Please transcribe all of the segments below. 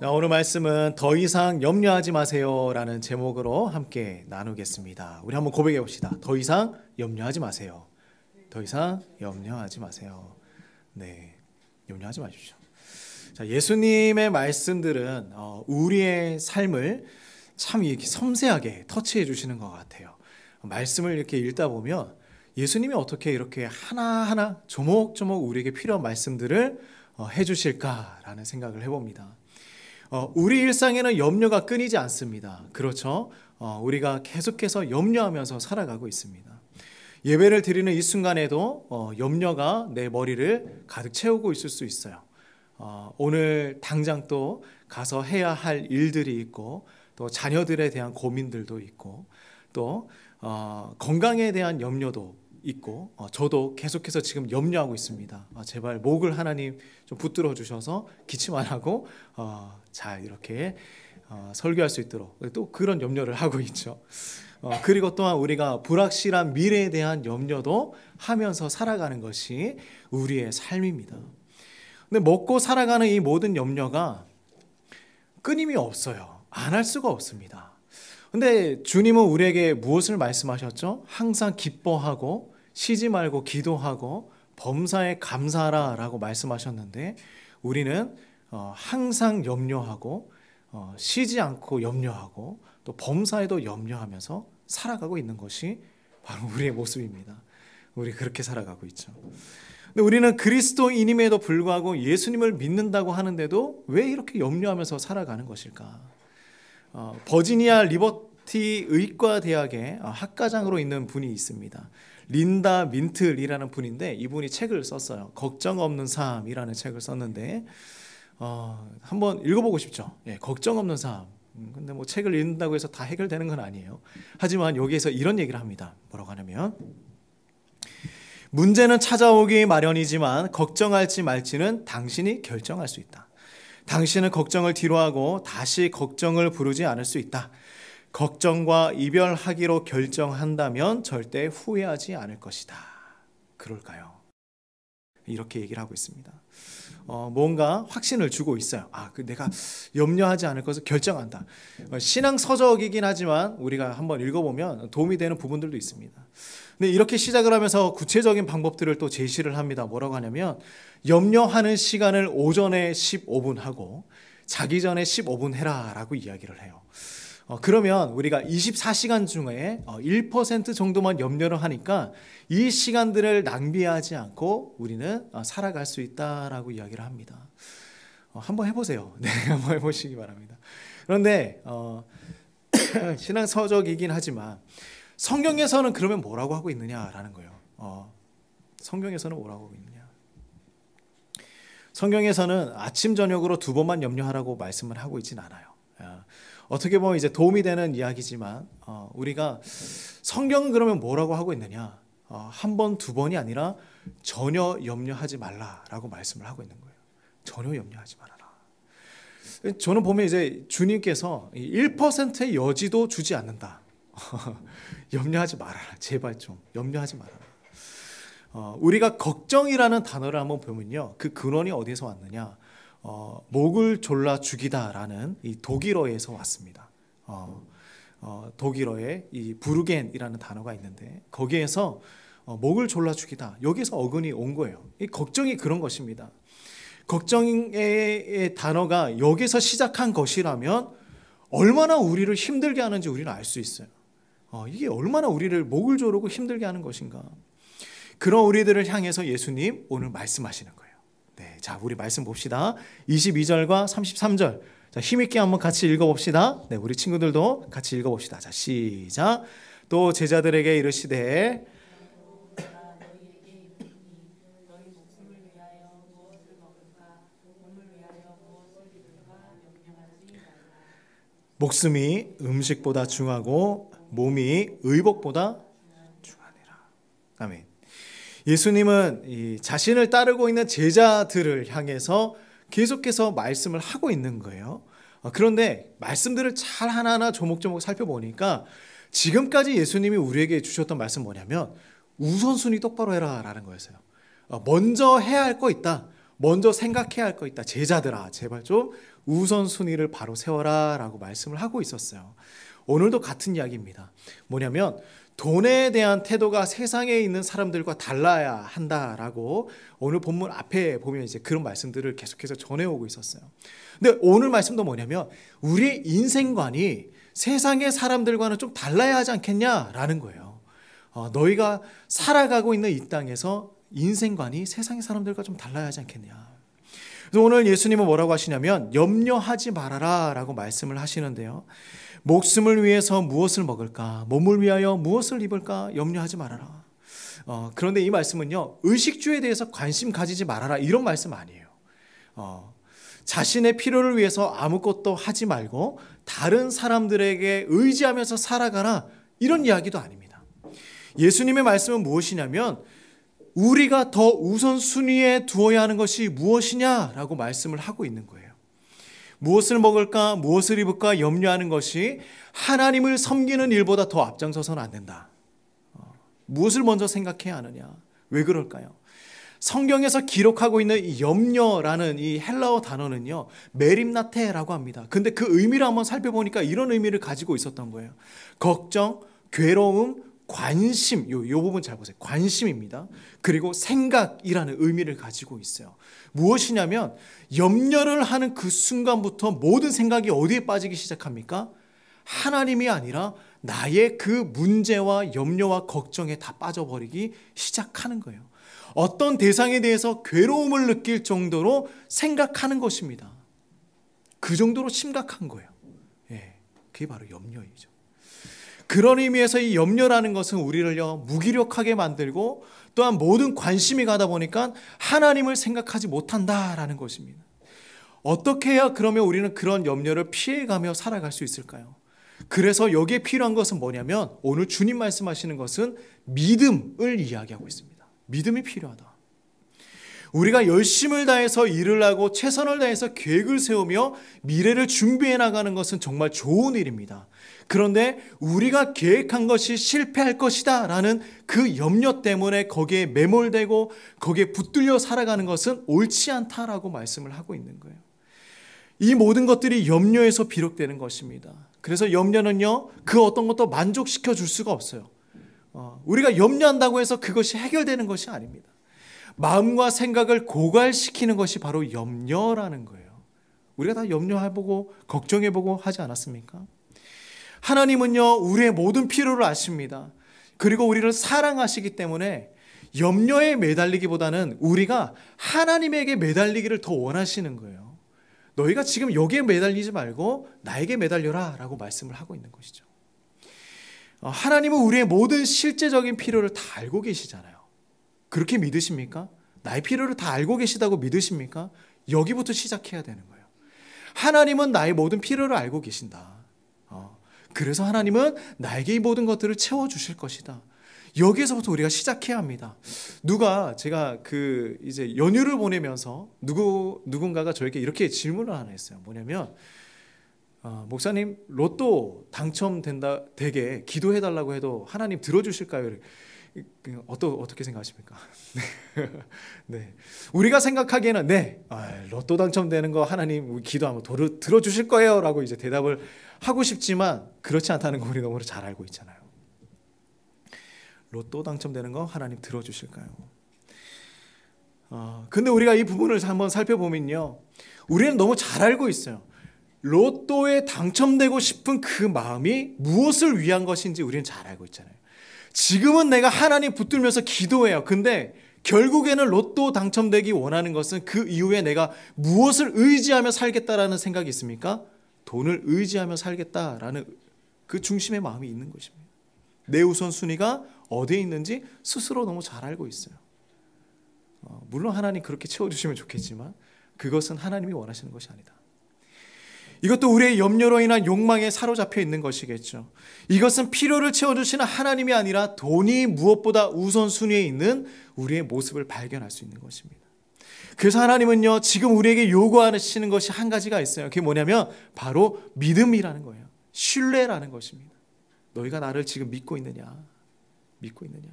자, 오늘 말씀은 더 이상 염려하지 마세요 라는 제목으로 함께 나누겠습니다. 우리 한번 고백해 봅시다. 더 이상 염려하지 마세요. 더 이상 염려하지 마세요. 네, 염려하지 마십시오. 자, 예수님의 말씀들은 우리의 삶을 참 이렇게 섬세하게 터치해 주시는 것 같아요. 말씀을 이렇게 읽다 보면 예수님이 어떻게 이렇게 하나하나 조목조목 우리에게 필요한 말씀들을 해주실까라는 생각을 해봅니다. 우리 일상에는 염려가 끊이지 않습니다. 그렇죠? 우리가 계속해서 염려하면서 살아가고 있습니다. 예배를 드리는 이 순간에도 염려가 내 머리를 가득 채우고 있을 수 있어요. 오늘 당장 또 가서 해야 할 일들이 있고, 또 자녀들에 대한 고민들도 있고, 또 건강에 대한 염려도 있고, 저도 계속해서 지금 염려하고 있습니다. 제발 목을 하나님 좀 붙들어 주셔서 기침 안 하고 잘 이렇게 설교할 수 있도록 또 그런 염려를 하고 있죠. 그리고 또한 우리가 불확실한 미래에 대한 염려도 하면서 살아가는 것이 우리의 삶입니다. 근데 먹고 살아가는 이 모든 염려가 끊임이 없어요. 안 할 수가 없습니다. 근데 주님은 우리에게 무엇을 말씀하셨죠? 항상 기뻐하고 쉬지 말고 기도하고 범사에 감사하라 라고 말씀하셨는데, 우리는 항상 염려하고 쉬지 않고 염려하고 또 범사에도 염려하면서 살아가고 있는 것이 바로 우리의 모습입니다. 우리 그렇게 살아가고 있죠. 근데 우리는 그리스도인임에도 불구하고 예수님을 믿는다고 하는데도 왜 이렇게 염려하면서 살아가는 것일까? 버지니아 리버티 의과대학의 학과장으로 있는 분이 있습니다. 린다 민틀이라는 분인데, 이분이 책을 썼어요. 걱정 없는 삶이라는 책을 썼는데 한번 읽어보고 싶죠. 예, 걱정 없는 삶. 근데 뭐 책을 읽는다고 해서 다 해결되는 건 아니에요. 하지만 여기에서 이런 얘기를 합니다. 뭐라고 하냐면, 문제는 찾아오기 마련이지만 걱정할지 말지는 당신이 결정할 수 있다. 당신은 걱정을 뒤로하고 다시 걱정을 부르지 않을 수 있다. 걱정과 이별하기로 결정한다면 절대 후회하지 않을 것이다. 그럴까요? 이렇게 얘기를 하고 있습니다. 뭔가 확신을 주고 있어요. 내가 염려하지 않을 것을 결정한다. 신앙 서적이긴 하지만 우리가 한번 읽어보면 도움이 되는 부분들도 있습니다. 근데 이렇게 시작을 하면서 구체적인 방법들을 또 제시를 합니다. 뭐라고 하냐면, 염려하는 시간을 오전에 15분 하고 자기 전에 15분 해라 라고 이야기를 해요. 그러면 우리가 24시간 중에 1% 정도만 염려를 하니까 이 시간들을 낭비하지 않고 우리는 살아갈 수 있다라고 이야기를 합니다. 한번 해보세요. 네, 한번 해보시기 바랍니다. 그런데 신앙 서적이긴 하지만 성경에서는 그러면 뭐라고 하고 있느냐라는 거예요. 성경에서는 뭐라고 하고 있느냐? 성경에서는 아침 저녁으로 2번만 염려하라고 말씀을 하고 있진 않아요. 어떻게 보면 이제 도움이 되는 이야기지만 우리가 성경은 그러면 뭐라고 하고 있느냐? 한 번, 2번이 아니라 전혀 염려하지 말라라고 말씀을 하고 있는 거예요. 전혀 염려하지 말아라. 저는 보면 이제 주님께서 1%의 여지도 주지 않는다. 염려하지 말아라. 제발 좀 염려하지 말아라. 우리가 걱정이라는 단어를 한번 보면요, 그 근원이 어디서 왔느냐? 목을 졸라 죽이다라는 이 독일어에서 왔습니다. 독일어에 이 부르겐이라는 단어가 있는데, 거기에서 목을 졸라 죽이다, 여기서 어근이 온 거예요. 이 걱정이 그런 것입니다. 걱정의 단어가 여기서 시작한 것이라면 얼마나 우리를 힘들게 하는지 우리는 알 수 있어요. 이게 얼마나 우리를 목을 조르고 힘들게 하는 것인가. 그런 우리들을 향해서 예수님 오늘 말씀하시는 거예요. 네, 자, 우리 말씀 봅시다. 22절과 33절. 자, 힘있게 한번 같이 읽어봅시다. 네, 우리 친구들도 같이 읽어봅시다. 자, 시작. 또 제자들에게 이르시되, 목숨이 음식보다 중하고 몸이 의복보다 중하니라. 아멘. 예수님은 이 자신을 따르고 있는 제자들을 향해서 계속해서 말씀을 하고 있는 거예요. 그런데 말씀들을 잘 하나하나 조목조목 살펴보니까 지금까지 예수님이 우리에게 주셨던 말씀 뭐냐면 우선순위 똑바로 해라 라는 거였어요. 먼저 해야 할 거 있다. 먼저 생각해야 할 거 있다. 제자들아, 제발 좀 우선순위를 바로 세워라 라고 말씀을 하고 있었어요. 오늘도 같은 이야기입니다. 뭐냐면 돈에 대한 태도가 세상에 있는 사람들과 달라야 한다라고 오늘 본문 앞에 보면 이제 그런 말씀들을 계속해서 전해오고 있었어요. 근데 오늘 말씀도 뭐냐면 우리의 인생관이 세상의 사람들과는 좀 달라야 하지 않겠냐라는 거예요. 너희가 살아가고 있는 이 땅에서 인생관이 세상의 사람들과 좀 달라야 하지 않겠냐. 그래서 오늘 예수님은 뭐라고 하시냐면 염려하지 말아라 라고 말씀을 하시는데요. 목숨을 위해서 무엇을 먹을까? 몸을 위하여 무엇을 입을까? 염려하지 말아라. 그런데 이 말씀은요, 의식주에 대해서 관심 가지지 말아라 이런 말씀 아니에요. 자신의 필요를 위해서 아무것도 하지 말고 다른 사람들에게 의지하면서 살아가라 이런 이야기도 아닙니다. 예수님의 말씀은 무엇이냐면 우리가 더 우선순위에 두어야 하는 것이 무엇이냐라고 말씀을 하고 있는 거예요. 무엇을 먹을까, 무엇을 입을까 염려하는 것이 하나님을 섬기는 일보다 더 앞장서서는 안 된다. 무엇을 먼저 생각해야 하느냐? 왜 그럴까요? 성경에서 기록하고 있는 이 염려라는 이 헬라어 단어는요, 메림나테라고 합니다. 근데 그 의미를 한번 살펴보니까 이런 의미를 가지고 있었던 거예요. 걱정, 괴로움, 관심, 요 부분 잘 보세요. 관심입니다. 그리고 생각이라는 의미를 가지고 있어요. 무엇이냐면 염려를 하는 그 순간부터 모든 생각이 어디에 빠지기 시작합니까? 하나님이 아니라 나의 그 문제와 염려와 걱정에 다 빠져버리기 시작하는 거예요. 어떤 대상에 대해서 괴로움을 느낄 정도로 생각하는 것입니다. 그 정도로 심각한 거예요. 그게 바로 염려이죠. 그런 의미에서 이 염려라는 것은 우리를요 무기력하게 만들고 또한 모든 관심이 가다 보니까 하나님을 생각하지 못한다라는 것입니다. 어떻게 해야 그러면 우리는 그런 염려를 피해가며 살아갈 수 있을까요? 그래서 여기에 필요한 것은 뭐냐면 오늘 주님 말씀하시는 것은 믿음을 이야기하고 있습니다. 믿음이 필요하다. 우리가 열심을 다해서 일을 하고 최선을 다해서 계획을 세우며 미래를 준비해 나가는 것은 정말 좋은 일입니다. 그런데 우리가 계획한 것이 실패할 것이다 라는 그 염려 때문에 거기에 매몰되고 거기에 붙들려 살아가는 것은 옳지 않다라고 말씀을 하고 있는 거예요. 이 모든 것들이 염려에서 비롯되는 것입니다. 그래서 염려는요, 그 어떤 것도 만족시켜 줄 수가 없어요. 우리가 염려한다고 해서 그것이 해결되는 것이 아닙니다. 마음과 생각을 고갈시키는 것이 바로 염려라는 거예요. 우리가 다 염려해보고 걱정해보고 하지 않았습니까? 하나님은요 우리의 모든 필요를 아십니다. 그리고 우리를 사랑하시기 때문에 염려에 매달리기보다는 우리가 하나님에게 매달리기를 더 원하시는 거예요. 너희가 지금 여기에 매달리지 말고 나에게 매달려라 라고 말씀을 하고 있는 것이죠. 하나님은 우리의 모든 실제적인 필요를 다 알고 계시잖아요. 그렇게 믿으십니까? 나의 필요를 다 알고 계시다고 믿으십니까? 여기부터 시작해야 되는 거예요. 하나님은 나의 모든 필요를 알고 계신다. 그래서 하나님은 나에게 이 모든 것들을 채워주실 것이다. 여기에서부터 우리가 시작해야 합니다. 제가 이제 연휴를 보내면서 누군가가 저에게 이렇게 질문을 하나 했어요. 뭐냐면, 목사님, 로또 되게 기도해달라고 해도 하나님 들어주실까요? 어떻게 생각하십니까? 네. 우리가 생각하기에는 로또 당첨되는 거 하나님 기도하면 들어주실 거예요 라고 이제 대답을 하고 싶지만 그렇지 않다는 거 우리 너무 잘 알고 있잖아요. 로또 당첨되는 거 하나님 들어주실까요? 근데 우리가 이 부분을 한번 살펴보면요, 우리는 너무 잘 알고 있어요. 로또에 당첨되고 싶은 그 마음이 무엇을 위한 것인지 우리는 잘 알고 있잖아요. 지금은 내가 하나님 붙들면서 기도해요. 근데 결국에는 로또 당첨되기 원하는 것은 그 이후에 내가 무엇을 의지하며 살겠다라는 생각이 있습니까? 돈을 의지하며 살겠다라는 그 중심의 마음이 있는 것입니다. 내 우선순위가 어디에 있는지 스스로 너무 잘 알고 있어요. 물론 하나님 그렇게 채워주시면 좋겠지만 그것은 하나님이 원하시는 것이 아니다. 이것도 우리의 염려로 인한 욕망에 사로잡혀 있는 것이겠죠. 이것은 필요를 채워주시는 하나님이 아니라 돈이 무엇보다 우선순위에 있는 우리의 모습을 발견할 수 있는 것입니다. 그래서 하나님은요, 지금 우리에게 요구하시는 것이 한 가지가 있어요. 그게 뭐냐면 바로 믿음이라는 거예요. 신뢰라는 것입니다. 너희가 나를 지금 믿고 있느냐? 믿고 있느냐?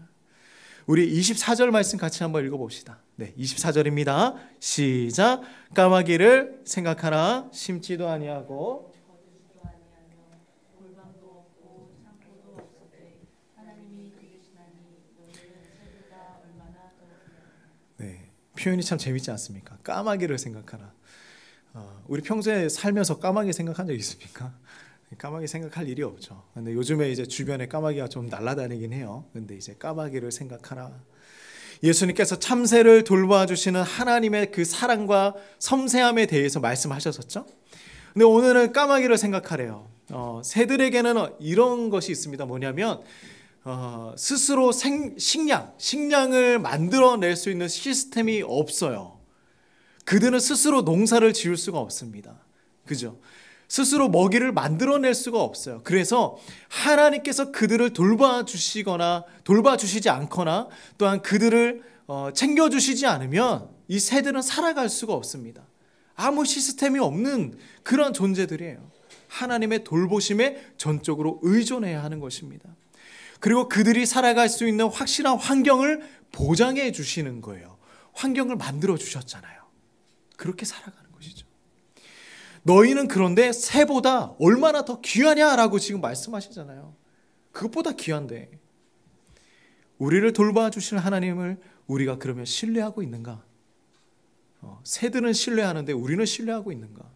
우리 24절 말씀 같이 한번 읽어봅시다. 네, 24절입니다. 시작. 까마귀를 생각하나 심지도 아니하고 네, 표현이 참 재밌지 않습니까? 까마귀를 생각하나. 우리 평소에 살면서 까마귀 생각한 적 있습니까? 까마귀 생각할 일이 없죠. 근데 요즘에 이제 주변에 까마귀가 좀 날아다니긴 해요. 근데 이제 까마귀를 생각하라. 예수님께서 참새를 돌봐주시는 하나님의 그 사랑과 섬세함에 대해서 말씀하셨었죠. 근데 오늘은 까마귀를 생각하래요. 새들에게는 이런 것이 있습니다. 뭐냐면 스스로 식량을 만들어낼 수 있는 시스템이 없어요. 그들은 스스로 농사를 지을 수가 없습니다. 그죠? 스스로 먹이를 만들어낼 수가 없어요. 그래서 하나님께서 그들을 돌봐주시지 않거나 또한 그들을 챙겨주시지 않으면 이 새들은 살아갈 수가 없습니다. 아무 시스템이 없는 그런 존재들이에요. 하나님의 돌보심에 전적으로 의존해야 하는 것입니다. 그리고 그들이 살아갈 수 있는 확실한 환경을 보장해 주시는 거예요. 환경을 만들어 주셨잖아요. 그렇게 살아가는 것이죠. 너희는 그런데 새보다 얼마나 더 귀하냐라고 지금 말씀하시잖아요. 그것보다 귀한데 우리를 돌봐주실 하나님을 우리가 그러면 신뢰하고 있는가? 새들은 신뢰하는데 우리는 신뢰하고 있는가?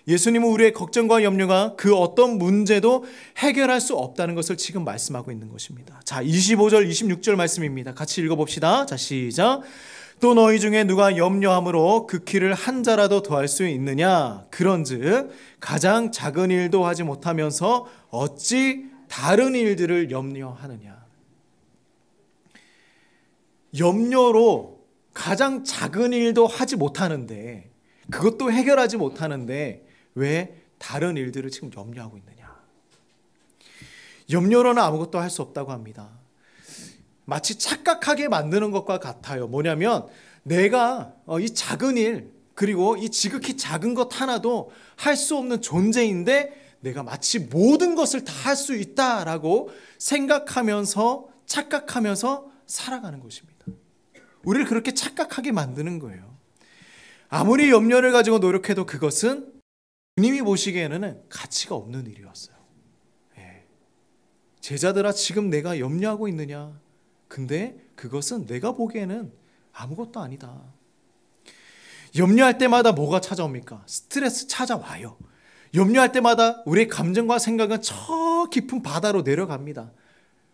예수님은 우리의 걱정과 염려가 그 어떤 문제도 해결할 수 없다는 것을 지금 말씀하고 있는 것입니다. 자, 25절, 26절 말씀입니다. 같이 읽어봅시다. 자, 시작. 또 너희 중에 누가 염려함으로 그 키를 한 자라도 더할 수 있느냐? 그런즉 가장 작은 일도 하지 못하면서 어찌 다른 일들을 염려하느냐? 염려로 가장 작은 일도 하지 못하는데, 그것도 해결하지 못하는데 왜 다른 일들을 지금 염려하고 있느냐? 염려로는 아무것도 할 수 없다고 합니다. 마치 착각하게 만드는 것과 같아요. 뭐냐면 내가 이 작은 일, 그리고 이 지극히 작은 것 하나도 할 수 없는 존재인데 내가 마치 모든 것을 다 할 수 있다라고 생각하면서 착각하면서 살아가는 것입니다. 우리를 그렇게 착각하게 만드는 거예요. 아무리 염려를 가지고 노력해도 그것은 주님이 보시기에는 가치가 없는 일이었어요. 제자들아, 지금 내가 염려하고 있느냐? 근데 그것은 내가 보기에는 아무것도 아니다. 염려할 때마다 뭐가 찾아옵니까? 스트레스 찾아와요. 염려할 때마다 우리의 감정과 생각은 저 깊은 바다로 내려갑니다.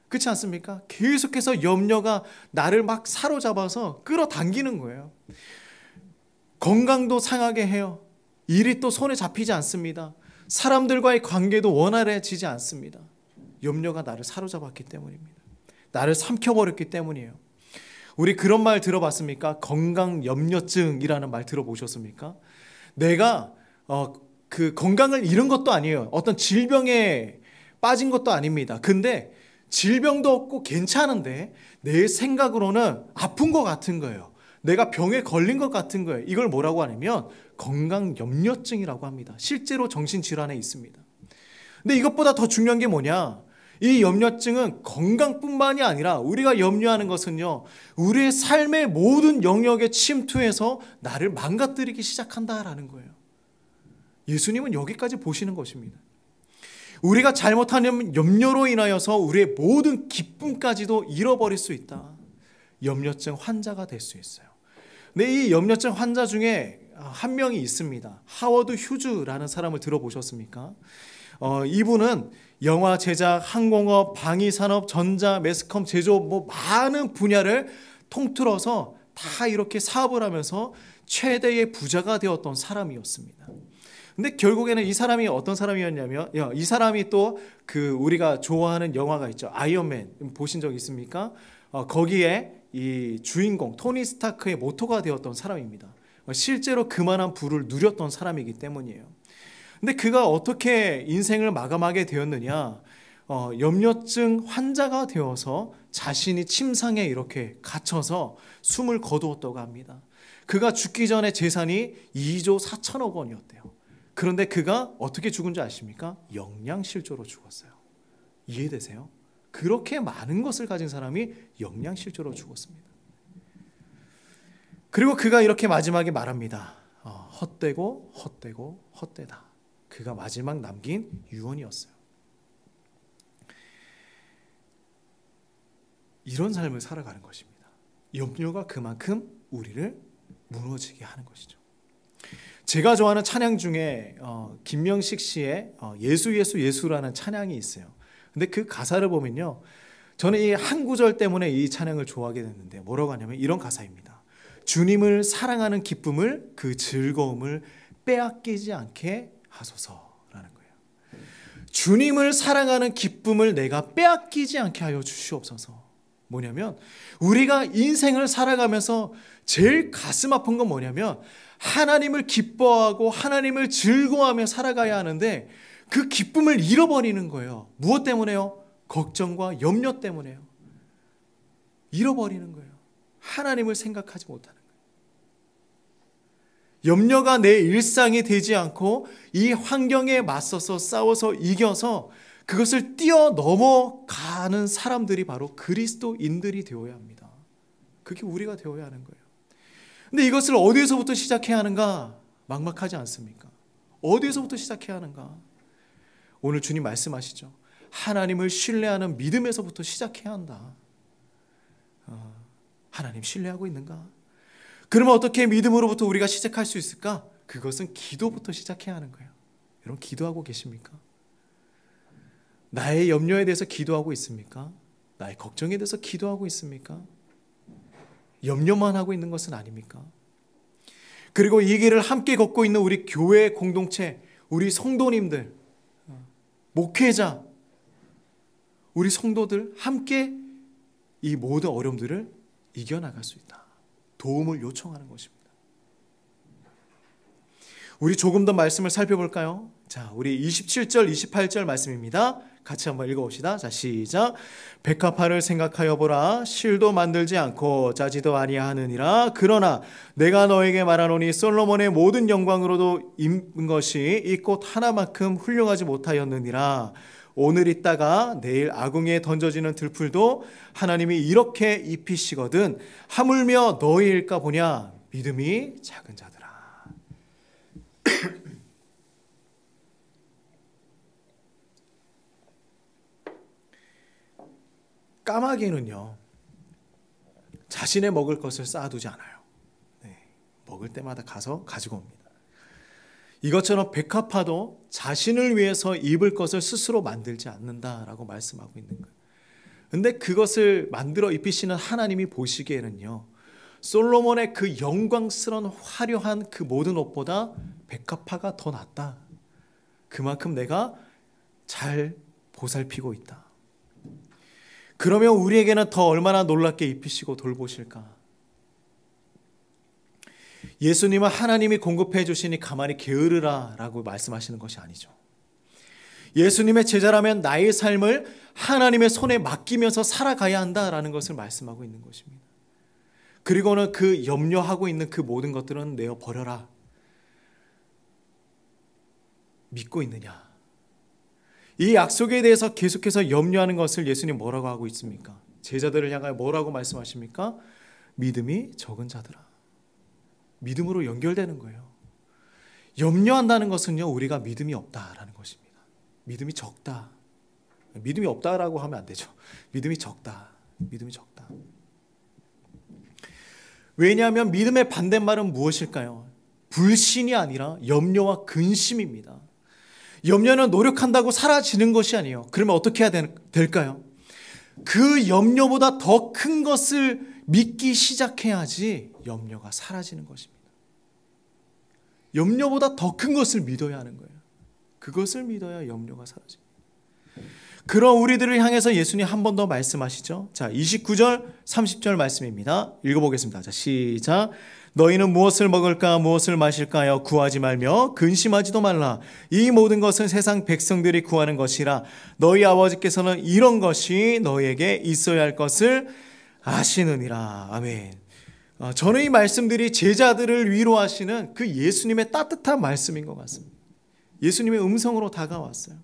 그렇지 않습니까? 계속해서 염려가 나를 막 사로잡아서 끌어당기는 거예요. 건강도 상하게 해요. 일이 또 손에 잡히지 않습니다. 사람들과의 관계도 원활해지지 않습니다. 염려가 나를 사로잡았기 때문입니다. 나를 삼켜버렸기 때문이에요. 우리 그런 말 들어봤습니까? 건강염려증이라는 말 들어보셨습니까? 내가 그 건강을 잃은 것도 아니에요. 어떤 질병에 빠진 것도 아닙니다. 근데 질병도 없고 괜찮은데 내 생각으로는 아픈 것 같은 거예요. 내가 병에 걸린 것 같은 거예요. 이걸 뭐라고 하냐면 건강염려증이라고 합니다. 실제로 정신질환에 있습니다. 근데 이것보다 더 중요한 게 뭐냐? 이 염려증은 건강뿐만이 아니라 우리가 염려하는 것은요, 우리의 삶의 모든 영역에 침투해서 나를 망가뜨리기 시작한다라는 거예요. 예수님은 여기까지 보시는 것입니다. 우리가 잘못하는 염려로 인하여서 우리의 모든 기쁨까지도 잃어버릴 수 있다. 염려증 환자가 될 수 있어요. 근데 이 염려증 환자 중에 한 명이 있습니다. 하워드 휴즈라는 사람을 들어보셨습니까? 이분은 영화 제작, 항공업, 방위산업, 전자, 매스컴, 제조업 많은 분야를 통틀어서 다 이렇게 사업을 하면서 최대의 부자가 되었던 사람이었습니다. 근데 결국에는 이 사람이 어떤 사람이었냐면, 이 사람이 또 그 우리가 좋아하는 영화가 있죠. 아이언맨 보신 적 있습니까? 거기에 이 주인공 토니 스타크의 모토가 되었던 사람입니다. 실제로 그만한 부를 누렸던 사람이기 때문이에요. 근데 그가 어떻게 인생을 마감하게 되었느냐? 염려증 환자가 되어서 자신이 침상에 이렇게 갇혀서 숨을 거두었다고 합니다. 그가 죽기 전에 재산이 2조 4천억 원이었대요. 그런데 그가 어떻게 죽은 줄 아십니까? 영양실조로 죽었어요. 이해되세요? 그렇게 많은 것을 가진 사람이 영양실조로 죽었습니다. 그리고 그가 이렇게 마지막에 말합니다. 헛되고 헛되고 헛되다. 그가 마지막 남긴 유언이었어요. 이런 삶을 살아가는 것입니다. 염려가 그만큼 우리를 무너지게 하는 것이죠. 제가 좋아하는 찬양 중에 김명식 씨의 예수 예수 예수라는 찬양이 있어요. 근데 그 가사를 보면요, 저는 이 한 구절 때문에 이 찬양을 좋아하게 됐는데 뭐라고 하냐면 이런 가사입니다. 주님을 사랑하는 기쁨을, 그 즐거움을 빼앗기지 않게 하소서라는 거예요. 주님을 사랑하는 기쁨을 내가 빼앗기지 않게 하여 주시옵소서. 뭐냐면 우리가 인생을 살아가면서 제일 가슴 아픈 건 뭐냐면 하나님을 기뻐하고 하나님을 즐거워하며 살아가야 하는데 그 기쁨을 잃어버리는 거예요. 무엇 때문에요? 걱정과 염려 때문에요. 잃어버리는 거예요. 하나님을 생각하지 못하는 거예요. 염려가 내 일상이 되지 않고 이 환경에 맞서서 싸워서 이겨서 그것을 뛰어넘어가는 사람들이 바로 그리스도인들이 되어야 합니다. 그게 우리가 되어야 하는 거예요. 근데 이것을 어디에서부터 시작해야 하는가? 막막하지 않습니까? 어디에서부터 시작해야 하는가? 오늘 주님 말씀하시죠. 하나님을 신뢰하는 믿음에서부터 시작해야 한다. 하나님 신뢰하고 있는가? 그러면 어떻게 믿음으로부터 우리가 시작할 수 있을까? 그것은 기도부터 시작해야 하는 거예요. 여러분 기도하고 계십니까? 나의 염려에 대해서 기도하고 있습니까? 나의 걱정에 대해서 기도하고 있습니까? 염려만 하고 있는 것은 아닙니까? 그리고 이 길을 함께 걷고 있는 우리 교회 공동체, 우리 성도님들, 목회자, 우리 성도들 함께 이 모든 어려움들을 이겨나갈 수 있다. 도움을 요청하는 것입니다. 우리 조금 더 말씀을 살펴볼까요? 자, 우리 27절, 28절 말씀입니다. 같이 한번 읽어봅시다. 자, 시작. 백합화를 생각하여 보라. 실도 만들지 않고 짜지도 아니하느니라. 그러나 내가 너에게 말하노니 솔로몬의 모든 영광으로도 입은 것이 이 꽃 하나만큼 훌륭하지 못하였느니라. 오늘 있다가 내일 아궁이에 던져지는 들풀도 하나님이 이렇게 입히시거든 하물며 너희일까 보냐. 믿음이 작은 자들아. 까마귀는요, 자신의 먹을 것을 쌓아두지 않아요. 먹을 때마다 가서 가지고 옵니다. 이것처럼 백합화도 자신을 위해서 입을 것을 스스로 만들지 않는다라고 말씀하고 있는 거예요. 근데 그것을 만들어 입히시는 하나님이 보시기에는요, 솔로몬의 그 영광스러운 화려한 그 모든 옷보다 백합화가 더 낫다. 그만큼 내가 잘 보살피고 있다. 그러면 우리에게는 더 얼마나 놀랍게 입히시고 돌보실까? 예수님은 하나님이 공급해 주시니 가만히 게으르라 라고 말씀하시는 것이 아니죠. 예수님의 제자라면 나의 삶을 하나님의 손에 맡기면서 살아가야 한다라는 것을 말씀하고 있는 것입니다. 그리고는 그 염려하고 있는 그 모든 것들은 내어 버려라. 믿고 있느냐? 이 약속에 대해서 계속해서 염려하는 것을 예수님 뭐라고 하고 있습니까? 제자들을 향하여 뭐라고 말씀하십니까? 믿음이 적은 자들아. 믿음으로 연결되는 거예요. 염려한다는 것은요, 우리가 믿음이 없다라는 것입니다. 믿음이 적다. 믿음이 없다라고 하면 안 되죠. 믿음이 적다. 믿음이 적다. 왜냐하면 믿음의 반대말은 무엇일까요? 불신이 아니라 염려와 근심입니다. 염려는 노력한다고 사라지는 것이 아니에요. 그러면 어떻게 해야 될까요? 그 염려보다 더 큰 것을 믿기 시작해야지 염려가 사라지는 것입니다. 염려보다 더 큰 것을 믿어야 하는 거예요. 그것을 믿어야 염려가 사라집니다. 그런 우리들을 향해서 예수님 한 번 더 말씀하시죠. 자, 29절, 30절 말씀입니다. 읽어보겠습니다. 자, 시작. 너희는 무엇을 먹을까 무엇을 마실까요? 구하지 말며 근심하지도 말라. 이 모든 것은 세상 백성들이 구하는 것이라. 너희 아버지께서는 이런 것이 너희에게 있어야 할 것을 아시느니라. 아멘. 저는 이 말씀들이 제자들을 위로하시는 그 예수님의 따뜻한 말씀인 것 같습니다. 예수님의 음성으로 다가왔어요.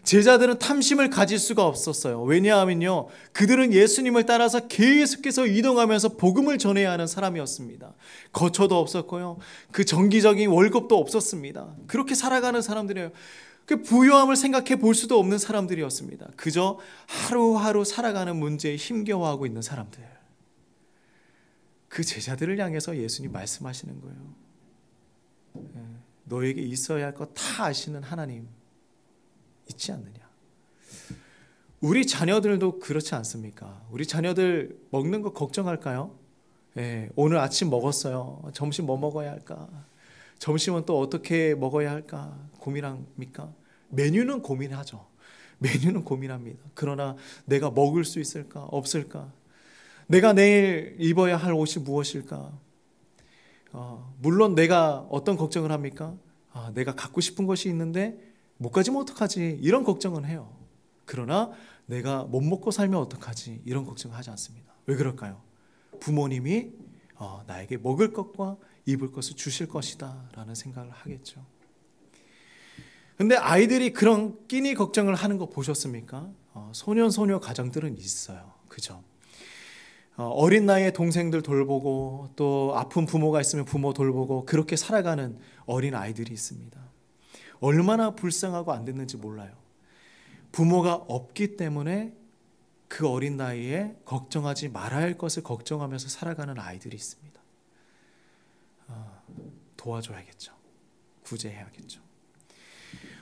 제자들은 탐심을 가질 수가 없었어요. 왜냐하면요, 그들은 예수님을 따라서 계속해서 이동하면서 복음을 전해야 하는 사람이었습니다. 거처도 없었고요, 그 정기적인 월급도 없었습니다. 그렇게 살아가는 사람들이에요. 그 부유함을 생각해 볼 수도 없는 사람들이었습니다. 그저 하루하루 살아가는 문제에 힘겨워하고 있는 사람들. 그 제자들을 향해서 예수님 말씀하시는 거예요. 너에게 있어야 할 것 다 아시는 하나님 있지 않느냐. 우리 자녀들도 그렇지 않습니까? 우리 자녀들 먹는 거 걱정할까요? 오늘 아침 먹었어요. 점심 뭐 먹어야 할까? 점심은 또 어떻게 먹어야 할까? 고민합니까? 메뉴는 고민하죠. 메뉴는 고민합니다. 그러나 내가 먹을 수 있을까? 없을까? 내가 내일 입어야 할 옷이 무엇일까? 물론 내가 어떤 걱정을 합니까? 내가 갖고 싶은 것이 있는데 못 가지면 어떡하지? 이런 걱정은 해요. 그러나 내가 못 먹고 살면 어떡하지? 이런 걱정을 하지 않습니다. 왜 그럴까요? 부모님이 나에게 먹을 것과 입을 것을 주실 것이다 라는 생각을 하겠죠. 근데 아이들이 그런 끼니 걱정을 하는 거 보셨습니까? 소년 소녀 가정들은 있어요. 그죠? 어린 나이에 동생들 돌보고 또 아픈 부모가 있으면 부모 돌보고 그렇게 살아가는 어린 아이들이 있습니다. 얼마나 불쌍하고 안 됐는지 몰라요. 부모가 없기 때문에 그 어린 나이에 걱정하지 말아야 할 것을 걱정하면서 살아가는 아이들이 있습니다. 도와줘야겠죠. 구제해야겠죠.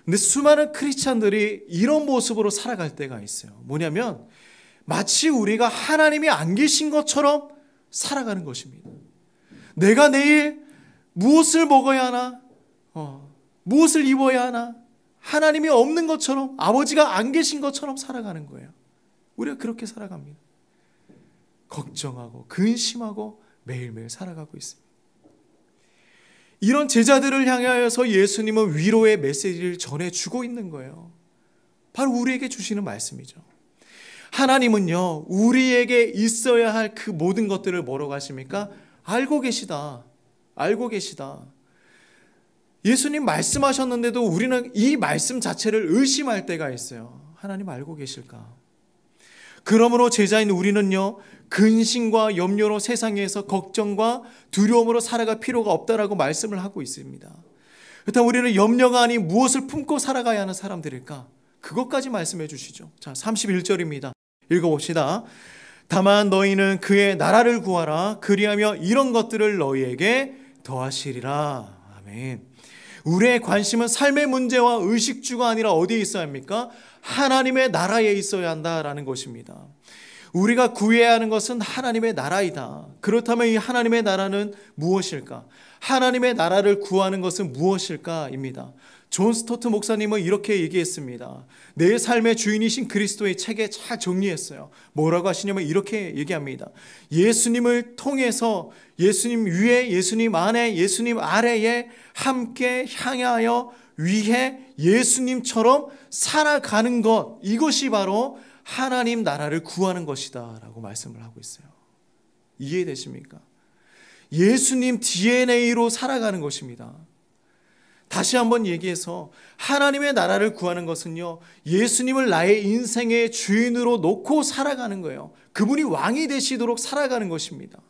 근데 수많은 크리스찬들이 이런 모습으로 살아갈 때가 있어요. 뭐냐면 마치 우리가 하나님이 안 계신 것처럼 살아가는 것입니다. 내가 내일 무엇을 먹어야 하나? 무엇을 입어야 하나? 하나님이 없는 것처럼, 아버지가 안 계신 것처럼 살아가는 거예요. 우리가 그렇게 살아갑니다. 걱정하고 근심하고 매일매일 살아가고 있습니다. 이런 제자들을 향하여서 예수님은 위로의 메시지를 전해주고 있는 거예요. 바로 우리에게 주시는 말씀이죠. 하나님은요, 우리에게 있어야 할 그 모든 것들을 뭐라고 하십니까? 알고 계시다. 알고 계시다. 예수님 말씀하셨는데도 우리는 이 말씀 자체를 의심할 때가 있어요. 하나님 알고 계실까? 그러므로 제자인 우리는요, 근심과 염려로 세상에서 걱정과 두려움으로 살아갈 필요가 없다라고 말씀을 하고 있습니다. 그렇다면 우리는 염려가 아닌 무엇을 품고 살아가야 하는 사람들일까? 그것까지 말씀해 주시죠. 자, 31절입니다. 읽어봅시다. 다만 너희는 그의 나라를 구하라. 그리하며 이런 것들을 너희에게 더하시리라. 아멘. 우리의 관심은 삶의 문제와 의식주가 아니라 어디에 있어야 합니까? 하나님의 나라에 있어야 한다라는 것입니다. 우리가 구해야 하는 것은 하나님의 나라이다. 그렇다면 이 하나님의 나라는 무엇일까? 하나님의 나라를 구하는 것은 무엇일까입니다. 존 스토트 목사님은 이렇게 얘기했습니다. 내 삶의 주인이신 그리스도의 책에 잘 정리했어요. 뭐라고 하시냐면 이렇게 얘기합니다. 예수님을 통해서 예수님 위에, 예수님 안에, 예수님 아래에 함께 향하여 위해 예수님처럼 살아가는 것, 이것이 바로 하나님 나라를 구하는 것이다 라고 말씀을 하고 있어요. 이해되십니까? 예수님 DNA로 살아가는 것입니다. 다시 한번 얘기해서 하나님의 나라를 구하는 것은요, 예수님을 나의 인생의 주인으로 놓고 살아가는 거예요. 그분이 왕이 되시도록 살아가는 것입니다.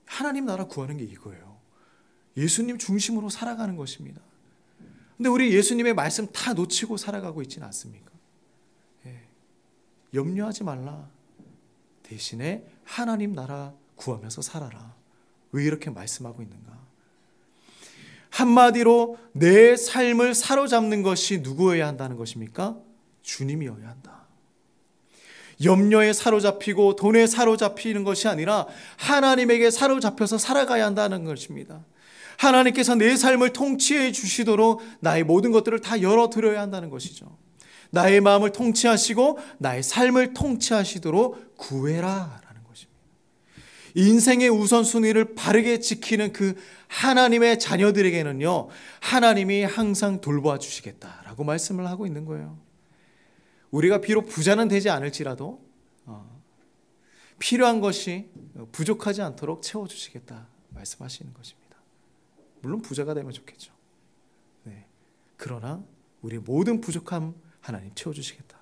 하나님 나라 구하는 게 이거예요. 예수님 중심으로 살아가는 것입니다. 근데 우리 예수님의 말씀 다 놓치고 살아가고 있지는 않습니까? 염려하지 말라. 대신에 하나님 나라 구하면서 살아라. 왜 이렇게 말씀하고 있는가? 한마디로 내 삶을 사로잡는 것이 누구여야 한다는 것입니까? 주님이어야 한다. 염려에 사로잡히고 돈에 사로잡히는 것이 아니라 하나님에게 사로잡혀서 살아가야 한다는 것입니다. 하나님께서 내 삶을 통치해 주시도록 나의 모든 것들을 다 열어드려야 한다는 것이죠. 나의 마음을 통치하시고 나의 삶을 통치하시도록 구해라 라는 것입니다. 인생의 우선순위를 바르게 지키는 그 하나님의 자녀들에게는요, 하나님이 항상 돌보아 주시겠다라고 말씀을 하고 있는 거예요. 우리가 비록 부자는 되지 않을지라도 필요한 것이 부족하지 않도록 채워주시겠다 말씀하시는 것입니다. 물론 부자가 되면 좋겠죠. 네. 그러나 우리 모든 부족함 하나님 채워주시겠다.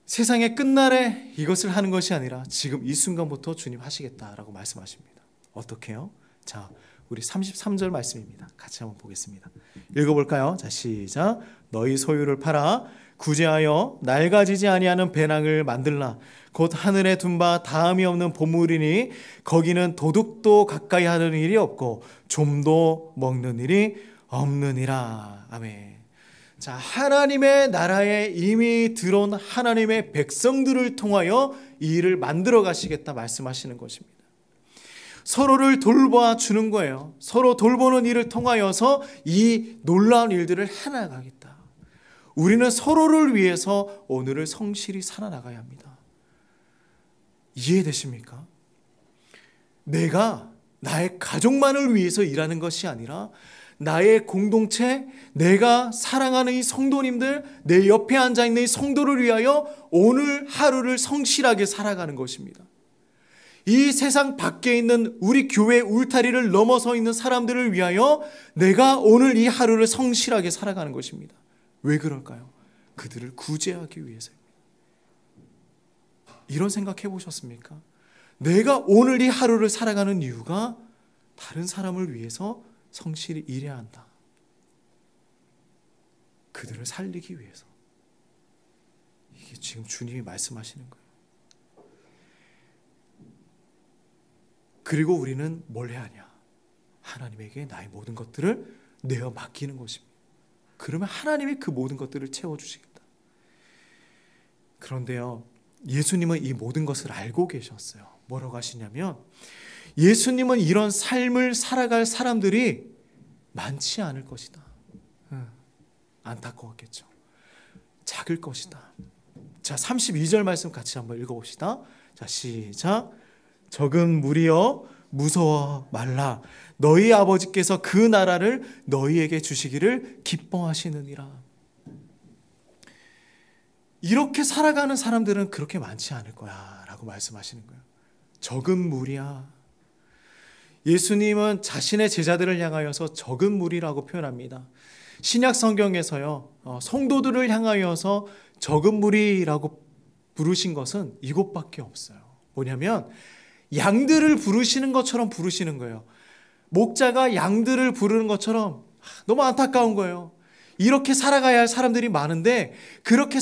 세상의 끝날에 이것을 하는 것이 아니라 지금 이 순간부터 주님 하시겠다라고 말씀하십니다. 어떻게 해요? 자, 우리 33절 말씀입니다. 같이 한번 보겠습니다. 읽어볼까요? 자, 시작. 너희 소유를 팔아 구제하여 낡아지지 아니하는 배낭을 만들라. 곧 하늘에 둔 바 다함이 없는 보물이니 거기는 도둑도 가까이 하는 일이 없고 좀도 먹는 일이 없느니라. 아멘. 자, 하나님의 나라에 이미 들어온 하나님의 백성들을 통하여 이 일을 만들어 가시겠다 말씀하시는 것입니다. 서로를 돌봐 주는 거예요. 서로 돌보는 일을 통하여서 이 놀라운 일들을 해나가겠다. 우리는 서로를 위해서 오늘을 성실히 살아나가야 합니다. 이해되십니까? 내가 나의 가족만을 위해서 일하는 것이 아니라 나의 공동체, 내가 사랑하는 이 성도님들, 내 옆에 앉아있는 이 성도를 위하여 오늘 하루를 성실하게 살아가는 것입니다. 이 세상 밖에 있는 우리 교회 울타리를 넘어서 있는 사람들을 위하여 내가 오늘 이 하루를 성실하게 살아가는 것입니다. 왜 그럴까요? 그들을 구제하기 위해서입니다. 이런 생각 해보셨습니까? 내가 오늘 이 하루를 살아가는 이유가 다른 사람을 위해서 성실히 일해야 한다. 그들을 살리기 위해서. 이게 지금 주님이 말씀하시는 거예요. 그리고 우리는 뭘 해야 하냐? 하나님에게 나의 모든 것들을 내어 맡기는 것입니다. 그러면 하나님이 그 모든 것들을 채워주시겠다. 그런데요, 예수님은 이 모든 것을 알고 계셨어요. 뭐라고 하시냐면, 예수님은 이런 삶을 살아갈 사람들이 많지 않을 것이다. 안타까웠겠죠. 작을 것이다. 자, 32절 말씀 같이 한번 읽어봅시다. 자, 시작. 적은 무리여 무서워 말라. 너희 아버지께서 그 나라를 너희에게 주시기를 기뻐하시느니라. 이렇게 살아가는 사람들은 그렇게 많지 않을 거야 라고 말씀하시는 거예요. 적은 무리야. 예수님은 자신의 제자들을 향하여서 적은 무리라고 표현합니다. 신약 성경에서요, 성도들을 향하여서 적은 무리라고 부르신 것은 이곳밖에 없어요. 뭐냐면 양들을 부르시는 것처럼 부르시는 거예요. 목자가 양들을 부르는 것처럼. 너무 안타까운 거예요. 이렇게 살아가야 할 사람들이 많은데 그렇게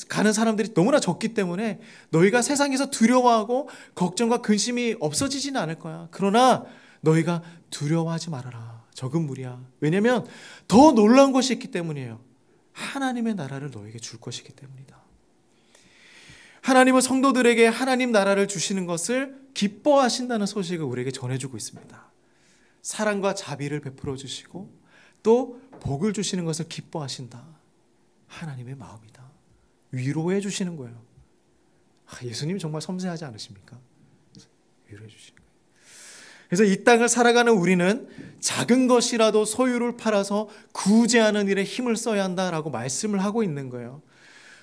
가는 사람들이 너무나 적기 때문에 너희가 세상에서 두려워하고 걱정과 근심이 없어지지는 않을 거야. 그러나 너희가 두려워하지 말아라. 적은 무리야. 왜냐하면 더 놀라운 것이 있기 때문이에요. 하나님의 나라를 너에게 줄 것이기 때문이다. 하나님은 성도들에게 하나님 나라를 주시는 것을 기뻐하신다는 소식을 우리에게 전해주고 있습니다. 사랑과 자비를 베풀어 주시고 또 복을 주시는 것을 기뻐하신다. 하나님의 마음이다. 위로해 주시는 거예요. 예수님이 정말 섬세하지 않으십니까? 위로해 주시는 거예요. 그래서 이 땅을 살아가는 우리는 작은 것이라도 소유를 팔아서 구제하는 일에 힘을 써야 한다라고 말씀을 하고 있는 거예요.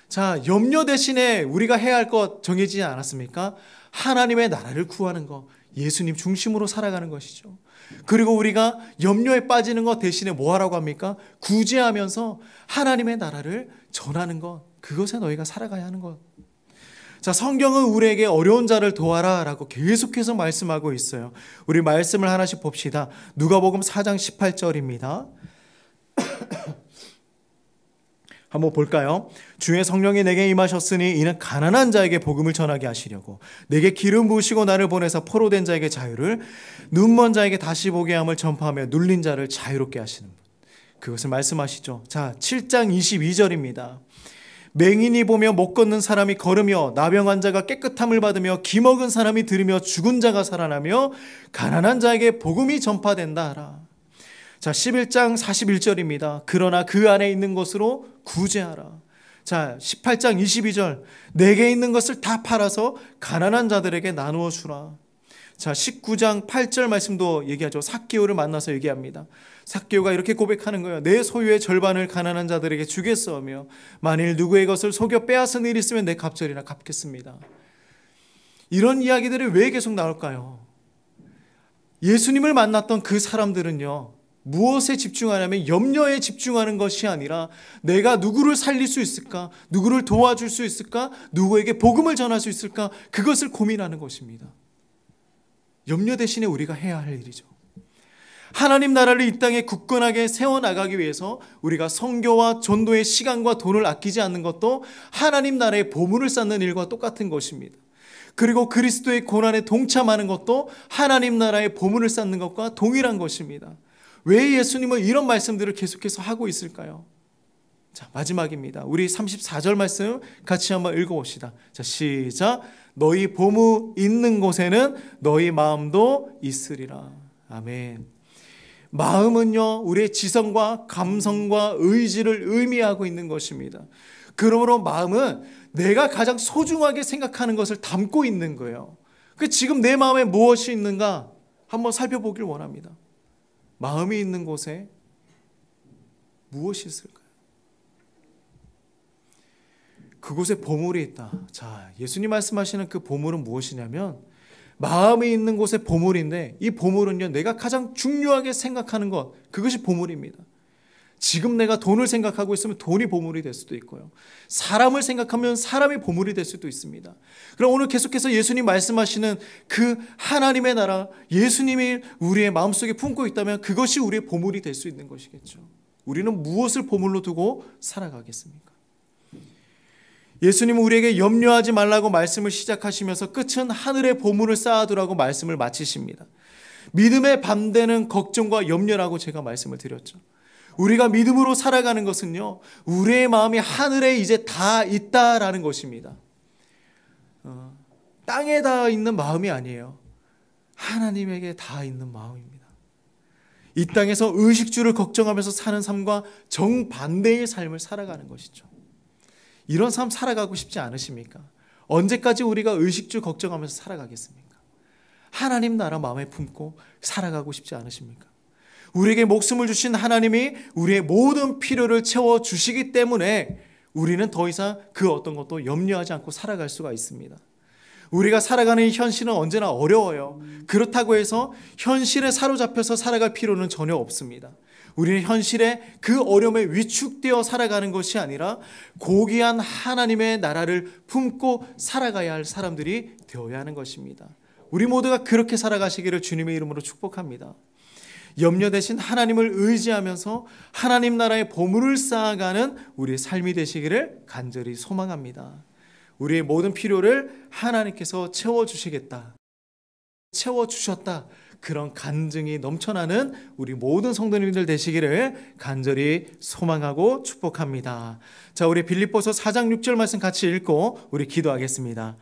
자, 염려 대신에 우리가 해야 할 것 정해지지 않았습니까? 하나님의 나라를 구하는 것, 예수님 중심으로 살아가는 것이죠. 그리고 우리가 염려에 빠지는 것 대신에 뭐 하라고 합니까? 구제하면서 하나님의 나라를 전하는 것, 그것에 너희가 살아가야 하는 것. 자, 성경은 우리에게 어려운 자를 도와라 라고 계속해서 말씀하고 있어요. 우리 말씀을 하나씩 봅시다. 누가복음 4장 18절입니다. 한번 볼까요? 주의 성령이 내게 임하셨으니 이는 가난한 자에게 복음을 전하게 하시려고 내게 기름 부으시고 나를 보내사 포로된 자에게 자유를, 눈먼 자에게 다시 보게 함을 전파하며 눌린 자를 자유롭게 하시는 분, 그것을 말씀하시죠. 자, 7장 22절입니다. 맹인이 보며 못 걷는 사람이 걸으며 나병 환자가 깨끗함을 받으며 기먹은 사람이 들으며 죽은 자가 살아나며 가난한 자에게 복음이 전파된다 하라. 자, 11장 41절입니다. 그러나 그 안에 있는 것으로 구제하라. 자, 18장 22절, 내게 있는 것을 다 팔아서 가난한 자들에게 나누어 주라. 자, 19장 8절 말씀도 얘기하죠. 삭개오를 만나서 얘기합니다. 삭개오가 이렇게 고백하는 거예요. 내 소유의 절반을 가난한 자들에게 주겠사오며 만일 누구의 것을 속여 빼앗은 일이 있으면 내 갑절이나 갚겠습니다. 이런 이야기들이 왜 계속 나올까요? 예수님을 만났던 그 사람들은요, 무엇에 집중하냐면 염려에 집중하는 것이 아니라 내가 누구를 살릴 수 있을까? 누구를 도와줄 수 있을까? 누구에게 복음을 전할 수 있을까? 그것을 고민하는 것입니다. 염려 대신에 우리가 해야 할 일이죠. 하나님 나라를 이 땅에 굳건하게 세워나가기 위해서 우리가 선교와 전도의 시간과 돈을 아끼지 않는 것도 하나님 나라의 보물을 쌓는 일과 똑같은 것입니다. 그리고 그리스도의 고난에 동참하는 것도 하나님 나라의 보물을 쌓는 것과 동일한 것입니다. 왜 예수님은 이런 말씀들을 계속해서 하고 있을까요? 자, 마지막입니다. 우리 34절 말씀 같이 한번 읽어봅시다. 자, 시작. 너희 보물 있는 곳에는 너희 마음도 있으리라. 아멘. 마음은요, 우리의 지성과 감성과 의지를 의미하고 있는 것입니다. 그러므로 마음은 내가 가장 소중하게 생각하는 것을 담고 있는 거예요. 지금 내 마음에 무엇이 있는가 한번 살펴보길 원합니다. 마음이 있는 곳에 무엇이 있을까요? 그곳에 보물이 있다. 자, 예수님 말씀하시는 그 보물은 무엇이냐면 마음이 있는 곳에 보물인데, 이 보물은요, 내가 가장 중요하게 생각하는 것, 그것이 보물입니다. 지금 내가 돈을 생각하고 있으면 돈이 보물이 될 수도 있고요, 사람을 생각하면 사람이 보물이 될 수도 있습니다. 그럼 오늘 계속해서 예수님 말씀하시는 그 하나님의 나라, 예수님이 우리의 마음속에 품고 있다면 그것이 우리의 보물이 될 수 있는 것이겠죠. 우리는 무엇을 보물로 두고 살아가겠습니까? 예수님은 우리에게 염려하지 말라고 말씀을 시작하시면서 끝은 하늘의 보물을 쌓아두라고 말씀을 마치십니다. 믿음의 반대는 걱정과 염려라고 제가 말씀을 드렸죠. 우리가 믿음으로 살아가는 것은요, 우리의 마음이 하늘에 이제 다 있다라는 것입니다. 땅에 다 있는 마음이 아니에요. 하나님에게 다 있는 마음입니다. 이 땅에서 의식주를 걱정하면서 사는 삶과 정반대의 삶을 살아가는 것이죠. 이런 삶 살아가고 싶지 않으십니까? 언제까지 우리가 의식주 걱정하면서 살아가겠습니까? 하나님 나라 마음에 품고 살아가고 싶지 않으십니까? 우리에게 목숨을 주신 하나님이 우리의 모든 필요를 채워주시기 때문에 우리는 더 이상 그 어떤 것도 염려하지 않고 살아갈 수가 있습니다. 우리가 살아가는 이 현실은 언제나 어려워요. 그렇다고 해서 현실에 사로잡혀서 살아갈 필요는 전혀 없습니다. 우리는 현실에 그 어려움에 위축되어 살아가는 것이 아니라 고귀한 하나님의 나라를 품고 살아가야 할 사람들이 되어야 하는 것입니다. 우리 모두가 그렇게 살아가시기를 주님의 이름으로 축복합니다. 염려 대신 하나님을 의지하면서 하나님 나라의 보물을 쌓아가는 우리의 삶이 되시기를 간절히 소망합니다. 우리의 모든 필요를 하나님께서 채워주시겠다, 채워주셨다, 그런 간증이 넘쳐나는 우리 모든 성도님들 되시기를 간절히 소망하고 축복합니다. 자, 우리 빌립보서 4장 6절 말씀 같이 읽고 우리 기도하겠습니다.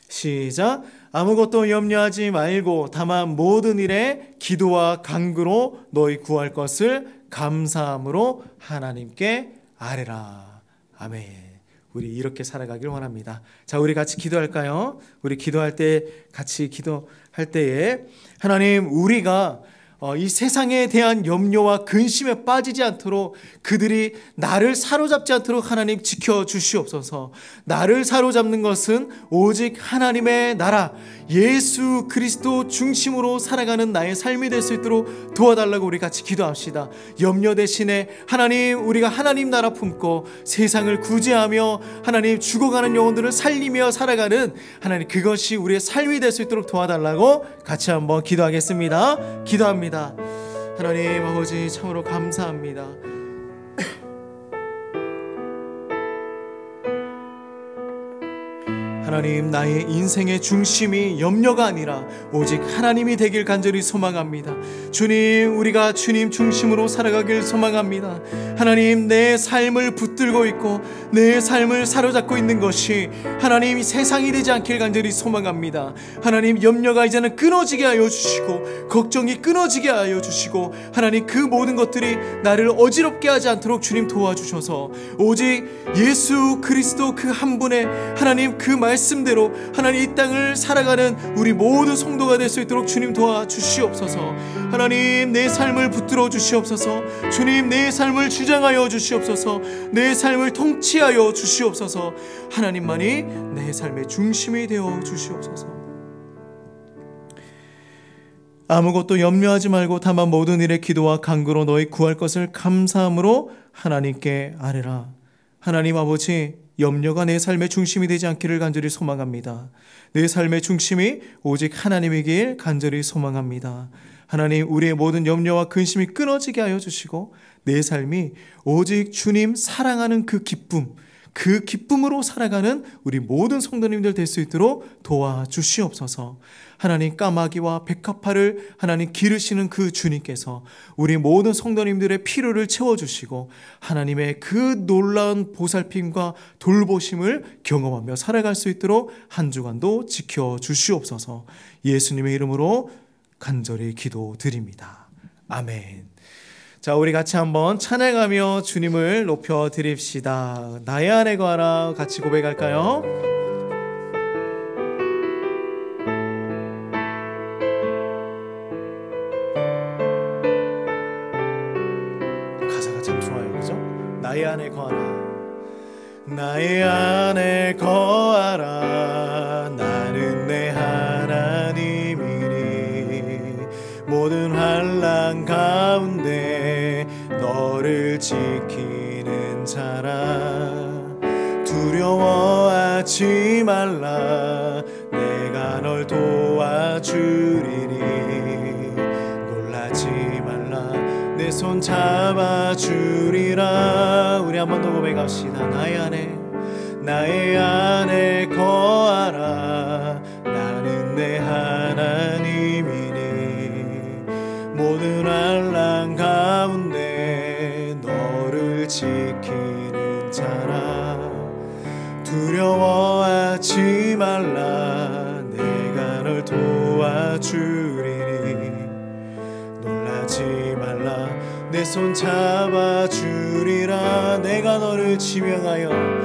시작. 아무것도 염려하지 말고 다만 모든 일에 기도와 간구로 너희 구할 것을 감사함으로 하나님께 아뢰라. 아멘. 우리 이렇게 살아가길 원합니다. 자, 우리 같이 기도할까요? 우리 기도할 때 같이 기도할 때에 하나님, 우리가 이 세상에 대한 염려와 근심에 빠지지 않도록, 그들이 나를 사로잡지 않도록 하나님 지켜주시옵소서. 나를 사로잡는 것은 오직 하나님의 나라, 예수 그리스도 중심으로 살아가는 나의 삶이 될 수 있도록 도와달라고 우리 같이 기도합시다. 염려 대신에 하나님, 우리가 하나님 나라 품고 세상을 구제하며 하나님 죽어가는 영혼들을 살리며 살아가는 하나님, 그것이 우리의 삶이 될 수 있도록 도와달라고 같이 한번 기도하겠습니다. 기도합니다. 하나님 아버지, 참으로 감사합니다. 하나님, 나의 인생의 중심이 염려가 아니라 오직 하나님이 되길 간절히 소망합니다. 주님, 우리가 주님 중심으로 살아가길 소망합니다. 하나님, 내 삶을 붙들고 있고 내 삶을 사로잡고 있는 것이 하나님 세상이 되지 않길 간절히 소망합니다. 하나님, 염려가 이제는 끊어지게 하여 주시고 걱정이 끊어지게 하여 주시고 하나님, 그 모든 것들이 나를 어지럽게 하지 않도록 주님 도와주셔서 오직 예수 그리스도 그 한 분의 하나님 그 말씀대로 하나님 이 땅을 살아가는 우리 모든 성도가 될 수 있도록 주님 도와주시옵소서. 하나님, 내 삶을 붙들어 주시옵소서. 주님, 내 삶을 주장하여 주시옵소서. 내 삶을 통치하여 주시옵소서. 하나님만이 내 삶의 중심이 되어 주시옵소서. 아무것도 염려하지 말고 다만 모든 일에 기도와 간구로 너희 구할 것을 감사함으로 하나님께 아뢰라. 하나님 아버지, 염려가 내 삶의 중심이 되지 않기를 간절히 소망합니다. 내 삶의 중심이 오직 하나님이길 간절히 소망합니다. 하나님, 우리의 모든 염려와 근심이 끊어지게 하여 주시고 내 삶이 오직 주님 사랑하는 그 기쁨, 그 기쁨으로 살아가는 우리 모든 성도님들 될 수 있도록 도와주시옵소서. 하나님, 까마귀와 백합화를 하나님 기르시는 그 주님께서 우리 모든 성도님들의 필요를 채워주시고 하나님의 그 놀라운 보살핌과 돌보심을 경험하며 살아갈 수 있도록 한 주간도 지켜주시옵소서. 예수님의 이름으로 간절히 기도드립니다. 아멘. 자, 우리 같이 한번 찬양하며 주님을 높여 드립시다. 나의 안에 거하라 같이 고백할까요? 가사가 참 좋아요, 그죠? 나의 안에 거하라, 나의 안에 거하라. 나는 내 하나님이니 모든 환난 가운데 너를 지키는 자라. 두려워하지 말라, 내가 널 도와주리니. 놀라지 말라, 내 손 잡아주리라. 우리 한 번 더 고백합시다. 나의 안에 거하라. 나는 내 하나님이니 모든 환난 가운데 너를 지키는 자라. 두려워하지 말라, 내가 널 도와주리니. 놀라지 말라, 내 손 잡아주리라. 내가 너를 지명하여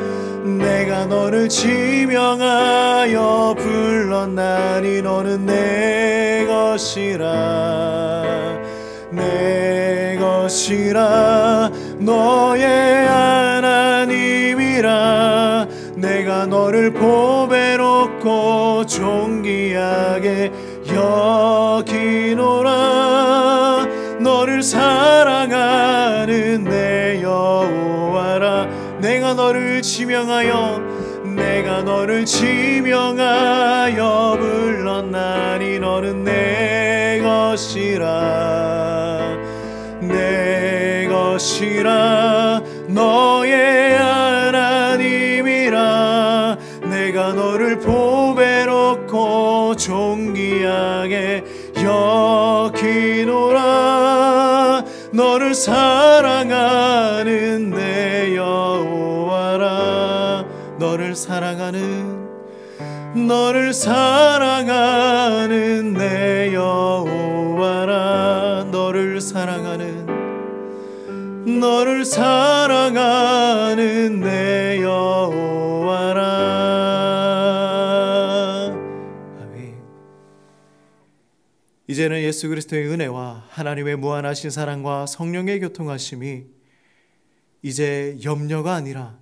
불렀나니 너는 내 것이라. 내 것이라, 너의 하나님이라. 내가 너를 보배롭고 존귀하게 여기노라. 너를 사랑하는 내 여호와라. 내가 너를 지명하여 불렀나니 너는 내 것이라. 내 것이라, 너의 하나님이라. 내가 너를 보배롭고 존귀하게 여기노라. 너를 사랑하는 내 여호와라. 너를 사랑하는 내 여호와라. 너를 사랑하는 내 여호와라. 아멘. 이제는 예수 그리스도의 은혜와 하나님의 무한하신 사랑과 성령의 교통하심이 이제 염려가 아니라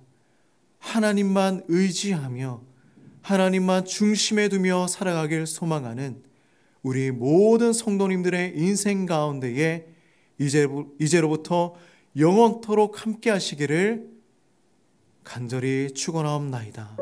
하나님만 의지하며 하나님만 중심에 두며 살아가길 소망하는 우리 모든 성도님들의 인생 가운데에 이제로부터 영원토록 함께 하시기를 간절히 축원하옵나이다.